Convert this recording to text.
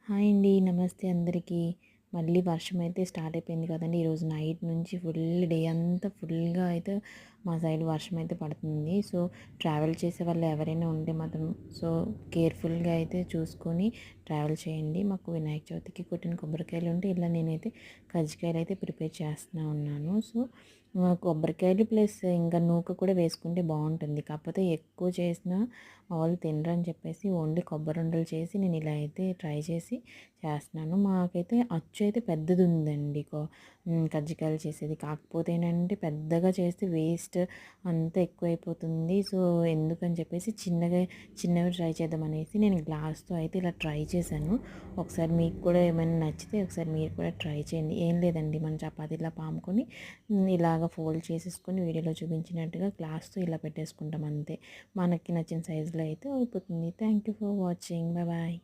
Hi అండి. నమస్తే అందరికీ. మళ్ళీ వర్షం అయితే స్టార్ట్ అయిపోయింది కదండీ! ఈరోజు నైట్ నుంచి ఫుల్ డే అంతా ఫుల్‌గా అయితే మా సైడ్ వర్షం అయితే పడుతుంది. సో, ట్రావెల్ చేసే వాళ్ళు ఎవరైనా ఉంటే మాత్రం కేర్‌ఫుల్‌గా అయితే చూసుకొని ట్రావెల్ చేయండి. మాకు వినాయక చవితికి కొట్టిన కొబ్బరికాయలు ఉంటే ఇలా నేనైతే కజ్జికాయలు అయితే ప్రిపేర్ చేస్తూ ఉన్నాను. సో, కొబ్బరికాయలు ప్లస్ ఇంకా నూక కూడా వేసుకుంటే బాగుంటుంది. కాకపోతే ఎక్కువ చేసినా వాళ్ళు తినరని చెప్పేసి ఓన్లీ కొబ్బరుండలు చేసి నేను ఇలా అయితే ట్రై చేస్తున్నాను. మాకైతే అచ్చు అయితే పెద్దది ఉందండి. కజ్జికాయలు చేసేది. కాకపోతే ఏంటంటే పెద్దగా చేస్తే వేస్ట్ అంతా ఎక్కువైపోతుంది. సో, ఎందుకని చెప్పేసి చిన్నవి ట్రై చేద్దామనేసి నేను గ్లాస్‌తో అయితే ఇలా ట్రై చేశాను. ఒకసారి మీకు కూడా ఏమైనా నచ్చితే ఒకసారి మీరు కూడా ట్రై చేయండి. ఏం లేదండి, మన చపాతీలా పాముకొని ఇలాగ ఫోల్డ్ చేసేసుకొని వీడియోలో చూపించినట్టుగా గ్లాస్‌తో ఇలా పెట్టేసుకుంటాం అంతే. మనకి నచ్చిన సైజులో అయితే అయిపోతుంది. Thank you for watching. Bye bye.